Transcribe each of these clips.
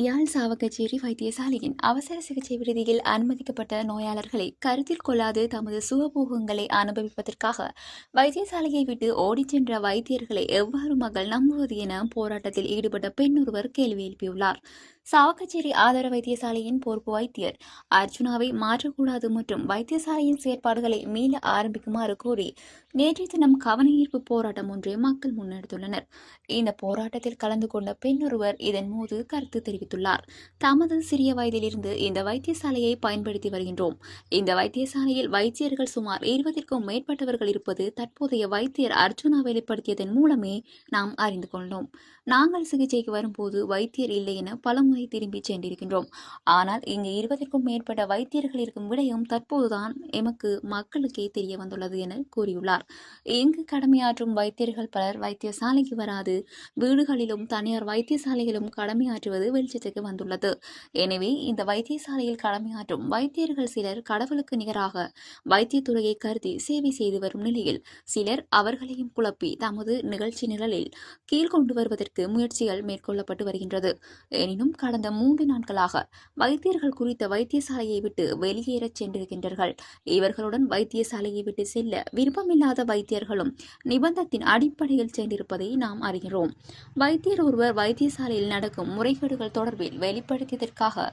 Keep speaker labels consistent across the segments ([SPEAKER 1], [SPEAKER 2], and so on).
[SPEAKER 1] யாழ் சாவகச்சேரி வைத்தியசாலையின் அவசர சிகிச்சை விடுதியில் அனுமதிக்கப்பட்ட நோயாளர்களை கருத்தில் கொள்ளாது தமது சுகபோகங்களை அனுபவிப்பதற்காக வைத்தியசாலையை விட்டு ஓடிச் சென்ற வைத்தியர்களை எவ்வாறு மக்கள் நம்புவது என போராட்டத்தில் ஈடுபட்ட பெண் ஒருவர் கேள்வி எழுப்பியுள்ளார். சாவகச்சேரி ஆதார வைத்தியசாலையின் பொறுப்பு வைத்தியர் அர்ஜுனாவை மாற்றக்கூடாது மற்றும் வைத்தியசாலையின் செயற்பாடுகளை மீள ஆரம்பிக்குமாறு கூறி நேற்றைய தினம் கவனஈர்ப்பு போராட்டம் ஒன்றை மக்கள் முன்னெடுத்துள்ளனர். இந்த போராட்டத்தில் கலந்து கொண்ட பெண் ஒருவர் இதன் போது கருத்து தெரிவித்துள்ளார். தமது சிறிய வயதிலிருந்து இந்த வைத்தியசாலையை பயன்படுத்தி வருகின்றோம். இந்த வைத்தியசாலையில் வைத்தியர்கள் சுமார் 20க்கும் மேற்பட்டவர்கள் இருப்பது தற்போதைய வைத்தியர் அர்ஜுனா வெளிப்படுத்தியதன் மூலமே நாம் அறிந்து கொண்டோம். நாங்கள் சிகிச்சைக்கு வரும்போது வைத்தியர் இல்லை என பலமுறை திரும்பி சென்றிருக்கின்றோம். ஆனால் இங்கு 20க்கும் மேற்பட்ட வைத்தியர்கள் இருக்கும் விடயம் தற்போதுதான் எமக்கு மக்களுக்கே தெரிய வந்துள்ளது என கூறியுள்ளார். இங்கு கடமையாற்றும் வைத்தியர்கள் பலர் வைத்தியசாலைக்கு வராது வீடுகளிலும் தனியார் வைத்தியசாலைகளும் கடமையாற்றுவது வெளிச்சத்துக்கு வந்துள்ளது. எனவே இந்த வைத்தியசாலையில் கடமையாற்றும் வைத்தியர்கள் சிலர் கடவுளுக்கு நிகராக வைத்தியத்துறையை கருதி சேவை செய்து வரும் நிலையில் சிலர் அவர்களையும் குழப்பி தமது நிகழ்ச்சி நிரலில் கீழ்கொண்டு வருவதற்கு முயற்சிகள் மேற்கொள்ளப்பட்டு வருகின்றது. எனினும் கடந்த 3 நாட்களாக வைத்தியர்கள் குறித்த வைத்தியசாலையை விட்டு வெளியேறச் சென்றிருக்கின்றார்கள். இவர்களுடன் வைத்தியசாலையை விட்டு செல்ல விருப்பமில்லாத வைத்தியர்களும் நிபந்தத்தின் அடிப்படையில் சென்றிருப்பதை நாம் அறிகிறோம். வைத்தியர் ஒருவர் வைத்தியசாலையில் நடக்கும் முறைகேடுகள் தொடர்பில் வெளிப்படுத்தியதற்காக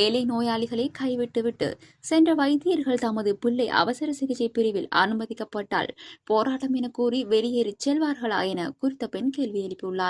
[SPEAKER 1] ஏழை நோயாளிகளை கைவிட்டுவிட்டு சென்ற வைத்தியர்கள் தமது பிள்ளை அவசர சிகிச்சை பிரிவில் அனுமதிக்கப்பட்டால் போராட்டம் என கூறி வெளியேறி செல்வார்களா என குறித்த பெண் கேள்வி எழுப்பியுள்ளார்.